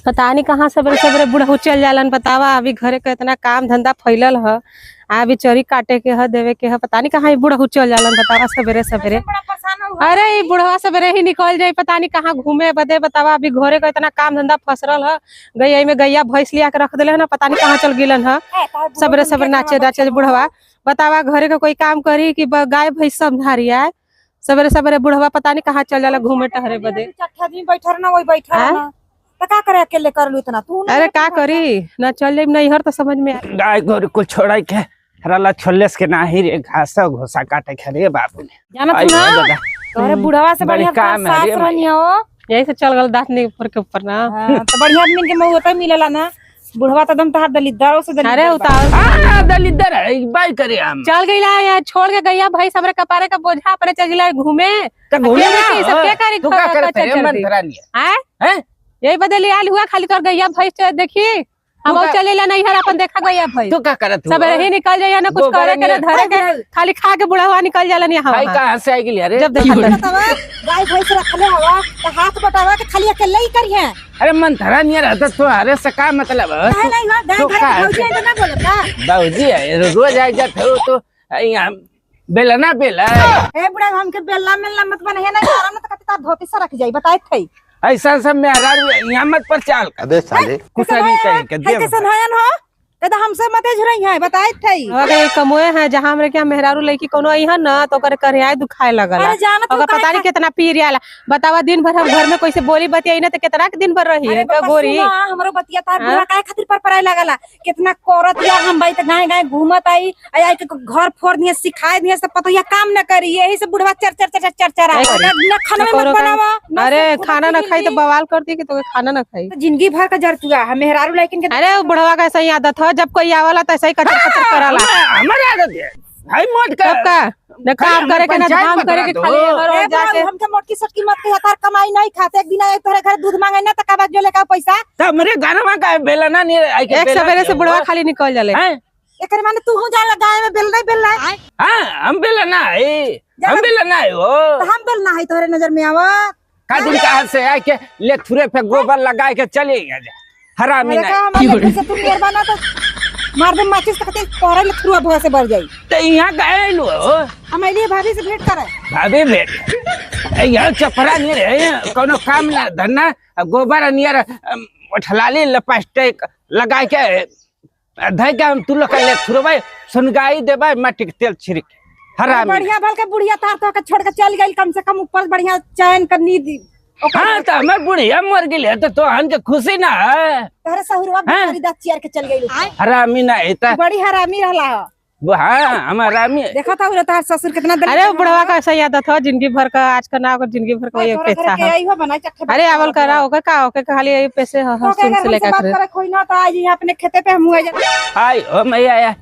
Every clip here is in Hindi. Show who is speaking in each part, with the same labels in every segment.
Speaker 1: पता नहीं कहाँ सबरे सबरे बुढ़ऊ चल जालन। बतावा अभी घरे के इतना काम धंधा फैलल है, अभी चोरी काटे के है, देवे के है, पता नहीं कहाँ बुढ़ऊ चल जालन। बतावा सबेरे सबेरे, अरे ये बुढ़वा सबेरे ही निकल जाये, पता नहीं कहाँ घूमे बदे। बतावा अभी घरे का इतना काम धंधा फसरल है, गैया में गैया भैंस लिया के रख दिले है ना, पता नहीं कहाँ चल गिलन है। सबेरे सबेरे नाचे नाचे बुढ़वा। बतावा घरे का कोई काम करी कि गाय भैंस संभारी आए। सबेरे सबेरे बुढ़वा पता नहीं कहाँ चल जाला घूमे टहरे बदे।
Speaker 2: का करे अकेले कर लू इतना तू?
Speaker 1: अरे का करी ना चल जाए नहीं हर तो समझ में
Speaker 3: गाय गोरु को छोड़ा के हराला छोलेस के नाही रे घास घोसा काटे खरे बाबू ने
Speaker 2: जाना तू ना तोरे बुढ़वा से बढ़िया
Speaker 3: काम
Speaker 2: सास रहनी हो।
Speaker 1: यही से चल गल दांत नहीं ऊपर के ऊपर ना।
Speaker 2: तो बढ़िया आदमी के मुंह होता मिलेला ना। बुढ़वा तो दम तहार दलिद्दार से दलिद्दार।
Speaker 1: अरे उतार
Speaker 3: दलिद्दार है बाई करे हम
Speaker 1: चल गईला यार, छोड़ के गैया भाई हमरे कपारे का बोझा अपने चल गईला घूमे।
Speaker 3: तो घूमे
Speaker 1: ना सब क्या करी
Speaker 3: तू का करते रे मन धरा लिया
Speaker 1: हैं यही बदली आल हुआ खाली कर गैया भाई देखी हम चलेला नहीं हर अपन देखा गैया भाई।
Speaker 3: तू का करत
Speaker 1: सब ही निकल जाइए ना कुछ करे के धरे के खाली खा के बुढ़ावा निकल जाला नहीं
Speaker 3: भाई कहां से आई गेली अरे
Speaker 1: जब देखा
Speaker 2: गाय भैंस रखले हवा तो हाथ बटावा के खाली अकेले ही करिए।
Speaker 3: अरे मन धरा नहीं रहता तो अरे से का मतलब है
Speaker 2: नहीं हुआ गाय घर भौजी है ना बोलता
Speaker 3: बाबूजी रोज आ जाते हो तो यहाँ बेला ना बेला
Speaker 2: ए बुढ़ा हमके बेला मेला मत बने ना यार ना तो कति धोती से रख जाई बताए थे
Speaker 3: ऐसा सब में यहाँ मत पर चाल
Speaker 4: अबे साले
Speaker 3: कुछ नहीं कहेंगे दे
Speaker 2: कैसन हयन हो कदा हमसे मत झुरई है बताए थई।
Speaker 1: अरे कमोए है जहां हमरे क्या मेहरारू लड़की कोनो आई है ना तो करे करिया दुखाए लगल। अगर पता नहीं कितना पीर आला। बतावा दिन भर हम घर में कोई से बोली बतियाई ना तो कितना दिन भर रही है गोरी
Speaker 2: हमरो बतिया तार बुढ़ा काहे खातिर पर पराई लागला कितना कोरत या हम भाई त गाय गाय घूमत आई आई के घर फोड़ दिए सिखाए दिए सब पता या काम न करी यही से बुढ़वा चर चर चर चर चर ना खाना में मत बनावा।
Speaker 1: अरे खाना न खाई तो बवाल करती कि तो खाना न खाई
Speaker 2: जिंदगी भर का जरतुआ हम मेहरारू लेकिन
Speaker 1: अरे बुढ़वा का ऐसा आदत है जब कोई आवाला तो ऐसा ही कचर कचर कराला।
Speaker 3: हमारे आदत है भाई मोट
Speaker 1: कब का न काम करे के ना काम करे के खाली रोज जाके
Speaker 2: हमके मोटकी सटकी मत के हतार कमाई नहीं खाते एक दिन आए तोरे घर दूध मांगे ना त का बात जो लेका पैसा
Speaker 3: तो हमरे घर में का बेला ना नहीं आई के
Speaker 1: एक सवेरे से बुढ़वा खाली निकल जाले
Speaker 3: हैं
Speaker 2: एकर माने तू हो जा गाय में बेल नहीं बेल है।
Speaker 3: हां हम बेला ना है हम बेला ना है हो
Speaker 2: तो हम बेल ना है तोरे नजर में आवा
Speaker 3: का दिन कहां से आके ले थुरे पे गोबर लगा के चले गया हरामी
Speaker 2: नहीं से तू मेहरबाना तो मार दे माचिस तक तोरे लखरुआ भुआ से भर जाई
Speaker 3: तो यहाँ गए लो
Speaker 2: हम लिए भाभी से भेंट करे
Speaker 3: भाभी भेंट यहाँ चपरा नहीं रहे कोनो काम ना धरना गोबर नियर ठलाली लपास्टिक लगा के धय के हम तू लोग ले थुरबाई सुनगाई देबाई माटी के तेल छिड़क हरामी
Speaker 2: बढ़िया भल के बुढ़िया तार तो के छोड़ के चल गई कम से कम ऊपर बढ़िया चैन करनी दी।
Speaker 3: हाँ तो हमें बुढ़िया मर गई तो हमके खुशी ना है
Speaker 2: तोरे सहुरवा बेचारी दांत चियर के चल गई
Speaker 3: हरामी ना है
Speaker 2: बड़ी हरामी रहला।
Speaker 3: हाँ हम हरामी
Speaker 2: देखा था तार ससुर कितना
Speaker 1: अरे बुढ़वा का ऐसा आदत है जिंदगी भर का आज का ना जिंदगी भर का ये पैसा है। अरे आवल करा होगा का होके खाली ये पैसे सुन से लेकर
Speaker 2: करे कोई ना तो आज यहाँ अपने खेते पे हम हुए
Speaker 3: हाय ओ मैया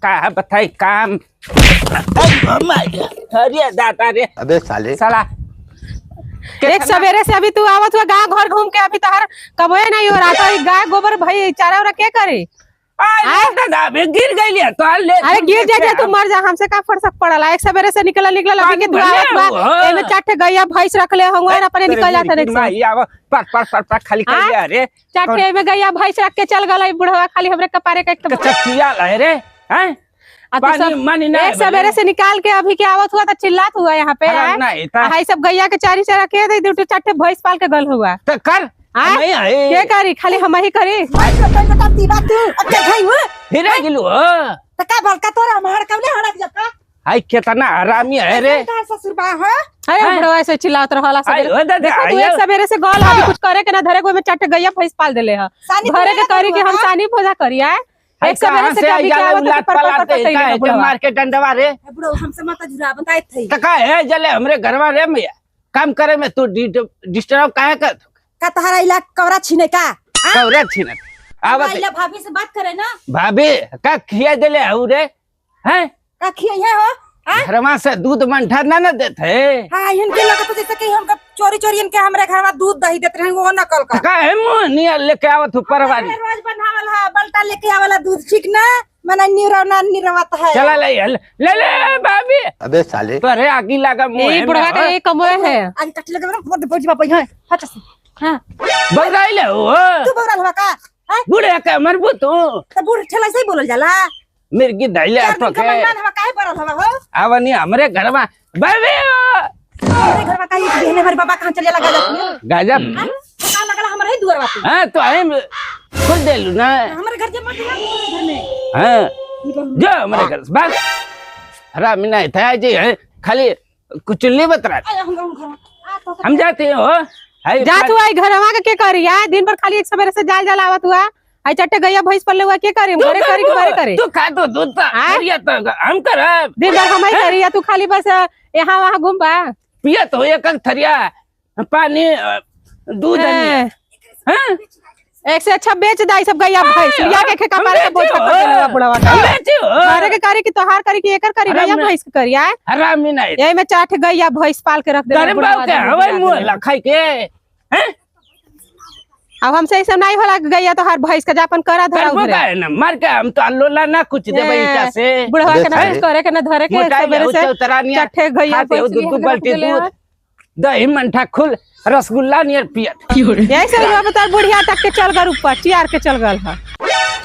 Speaker 3: का बताई काम अरे दाता रे
Speaker 4: अबे साले
Speaker 3: साला
Speaker 1: एक सवेरे से अभी तू आवत हुआ गाँव घर घूम के अभी तोहर कबोए नहीं हो रहा था गाय गोबर भाई चारा वारा क्या करे
Speaker 3: गिर गई तो
Speaker 1: अरे गिर जाए तू मर जा हमसे का फर्क पड़ला। एक सवेरे से निकल अभी के दुआ एमे चाटे गैया भैंस रख ले होंगे अपने निकल जाता रे
Speaker 3: पर खाली कर लिया रे
Speaker 1: चाटे में गैया भैंस रख के चल गला बुढ़वा खाली हमरे कपारे का
Speaker 3: चटिया है रे हैं पानी नहीं
Speaker 1: एक सवेरे से निकाल के अभी के आवत हुआ तो चिल्लात हुआ यहाँ पे हाई सब गैया के चारी से रखे दे दो चाटे भैंस पाल के गल हुआ
Speaker 3: तो कर
Speaker 1: क्या करी खाली हम ही करी
Speaker 3: फिर गिलू हाय कितना हरामी है रे
Speaker 2: ससुर बा है।
Speaker 1: अरे बुढ़वा ऐसे चिल्लात रहला देखो तू एक सवेरे से गल अभी कुछ करे के ना धरे कोई में चाटे गैया भैंस पाल देले है घरे के करी के हम सानी भोजा करी है एक सवेरे से कभी क्या होता
Speaker 3: मार के डंडवा रे
Speaker 2: बुढ़ो हमसे मत जुरा बताए थे
Speaker 3: तो का है जले हमरे घरवा रे मैया काम करे में तू डिस्टर्ब काहे कर
Speaker 2: का तहरा इला कवरा छीने का
Speaker 3: कवरा छीने
Speaker 2: अब इला भाभी से बात करे ना
Speaker 3: भाभी का खिया देले हऊ रे हैं
Speaker 2: का खिया है हो
Speaker 3: घरवा से दूध मंठा ना देते
Speaker 2: हां इनके लगा तो जैसे कि हम चोरी चोरी इनके हमरे घरवा दूध दही देते रहे वो नकल का
Speaker 3: है मुंह नियर लेके आवत परवारी
Speaker 2: रोज बनावल है बल्टा लेके आवाला दूध ठीक ना मने निरवना निरवत है
Speaker 3: चला ले भाभी
Speaker 4: अबे साले
Speaker 3: तो अरे आगी लगा मुंह
Speaker 1: ये बुढ़वा का ये कमोए है
Speaker 2: आज कट लगे बोझ बाप है हट से हां
Speaker 3: बौराइले हो
Speaker 2: तू बौराल हुआ का हैं
Speaker 3: बुढ़े के मरबू तू
Speaker 2: तो बूढ़ ठेला से ही बोलल जाला
Speaker 3: मिर्गी धैले
Speaker 2: चार दिन
Speaker 3: तो
Speaker 2: का
Speaker 3: के
Speaker 2: मेहमान हवा काहे बरल हवा हो
Speaker 3: आवनी हमरे घर में बाबे
Speaker 2: मेरे घर में काहे बहने हमारे बाबा कहां चले लगा जाती
Speaker 3: गजब
Speaker 2: कहां लगला हमरे ही दुआर बात
Speaker 3: हां तो हम खोल देलू ना
Speaker 2: हमारे घर जे मत घर में
Speaker 3: हां जो हमारे घर बस हरामी नहीं था जी खाली कुछ नहीं बतरा हम जाते हो
Speaker 1: जा तू आई घरवा के करी आ दिन भर खाली एक सवेरे से जाल जाल आवत हुआ आई चट्टे गैया भैंस पर ले हुआ के करी घरे करी के घरे करे
Speaker 3: तू खा तो दूध करिया तो हम करब
Speaker 1: दिन भर हम ही करी या तू खाली बस यहाँ वहाँ घूमबा
Speaker 3: पिया तो एक थरिया पानी दूध हां
Speaker 1: एक से अच्छा बेच दाई सब गैया भैंस लिया के खेका मार के बोझ कर देलवा बुढ़वा का
Speaker 3: बेचो
Speaker 1: घरे के करी की तोहार करी की एकर करी गैया भैंस के करी आ
Speaker 3: हरामी नहीं
Speaker 1: यही में चाट गैया भैंस पाल के रख दे
Speaker 3: गरीब बाबू के हवाई मुंह लखाई के हैं
Speaker 1: अब हमसे ऐसा नहीं होला गैया तो हर भैंस का जापन करा धरा
Speaker 3: करबो
Speaker 1: उधरे
Speaker 3: का ना मार के हम तो अल्लोला ना कुछ देबे ईटा से
Speaker 1: बुढ़वा के ना कुछ करे के ना धरे के
Speaker 3: मोटाई
Speaker 1: सवेरे से
Speaker 3: उतरानिया
Speaker 1: चट्टे गैया
Speaker 3: खाते हो
Speaker 1: भैंस
Speaker 3: दूध बाल्टी दूध दही मंठा खुल रसगुल्ला नियर पियत
Speaker 1: यही से बुढ़वा बता बुढ़िया तक के चल गल ऊपर चियार के चल गल है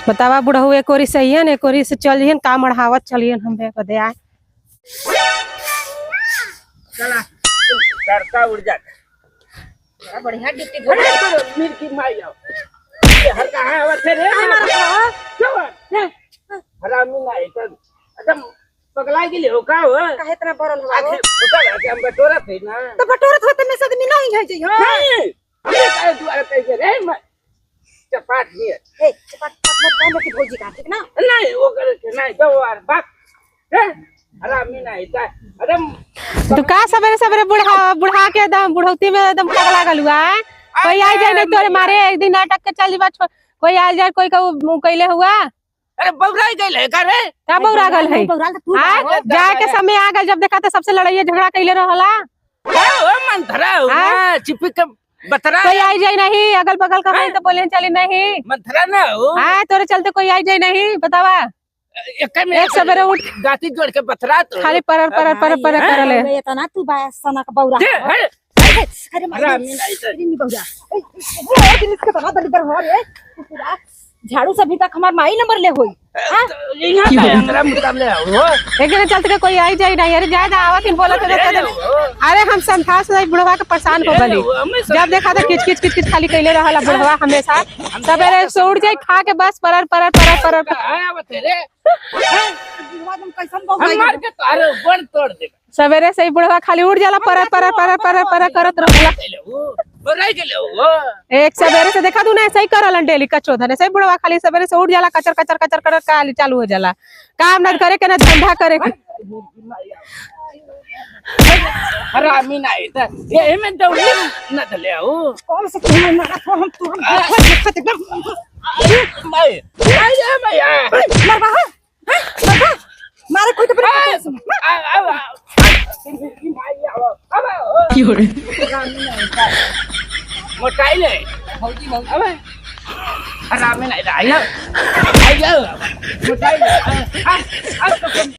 Speaker 1: बतावा बुढ़ऊ एक ओरी सही है एक ओरी से चल जिहन काम बढ़ावत चलियन हम बे दे आ
Speaker 3: चला सरका उड़ जा
Speaker 2: बढ़िया ड्यूटी
Speaker 3: अरे करो मीर की माई आओ ये हर कहां आवत है रे हरामी नहीं तो एकदम पगला गेले हो का हो
Speaker 2: काहे इतना बरल हुआ हो
Speaker 3: उतर के हम बटोरा थे ना
Speaker 2: तो बटोरत होते में से आदमी नहीं है जी हां
Speaker 3: नहीं अरे काय दुआर पे रे चपाट नहीं
Speaker 2: ए चपाट मत काम की भौजी का ठीक ना
Speaker 3: नहीं वो करे के नहीं दो यार बात रे हरामी नहीं था अरे
Speaker 1: तू का सवेरे सवेरे बुढ़ा के एकदम बुढ़ौती में एकदम पगला गलुआ कोई आ जाए नहीं तोरे मारे एक दिन नाटक के चल जीवा कोई आ जाए कोई कैले हुआ
Speaker 3: अरे बौराई गइल है का रे
Speaker 1: का बौरा गल है
Speaker 2: बौराल तो तू
Speaker 1: जाए के समय आ गल जब देखा तो सबसे लड़ाई झगड़ा कैले रहला
Speaker 3: ओ मन धरा हो चिपक के बतरा
Speaker 1: कोई आई जाए नहीं अगल बगल का है तो बोले चली नहीं
Speaker 3: मन धरा ना हो
Speaker 1: हाँ तोरे चलते कोई आई जाए नहीं बतावा एक सवेरे उठ
Speaker 3: गाती जोड़ के बतरा तो
Speaker 1: खाली पर ले
Speaker 2: ये तो ना तू सना का बौरा अरे
Speaker 3: हरामी नहीं तो
Speaker 2: नहीं बौरा और दिन इसका तना दलिदर हो रे झाड़ू से अभी तक हमार माई नंबर ले होई
Speaker 3: यहां का हमरा मुकाबले हो
Speaker 1: एक दिन चलते कोई आई जाए नहीं अरे जाए आवत इन बोलत अरे हम समझा से बुढ़वा के परेशान हो गली जब देखा तो किच किच खाली कैले रहला बुढ़वा हमेशा सवेरे से उठ जाए खा के बस पर
Speaker 3: आया बते रे
Speaker 2: एकदम कैसन बौरा
Speaker 3: हम मार के तारे बड़ तोड़ दे
Speaker 1: सवेरे से ही बुढ़वा खाली उठ जाला पर करत रहला
Speaker 3: बौराई गेले हो
Speaker 1: एक सवेरे से देखा तू ना ऐसा ही करलन डेली कचोधन ऐसे ही बुढ़वा खाली सवेरे से उठ जाला कचर कर काली चालू हो जाला काम ना करे के ना धंधा करे के
Speaker 3: हरामी नहीं था ये में दौड़ न धले हो
Speaker 2: कौन से तुम्हें मारा को हम तू
Speaker 3: मैं आया
Speaker 2: मरवा मरवा मारे कोई तो
Speaker 3: मोटाई ले हरामी नहीं आया मोटाई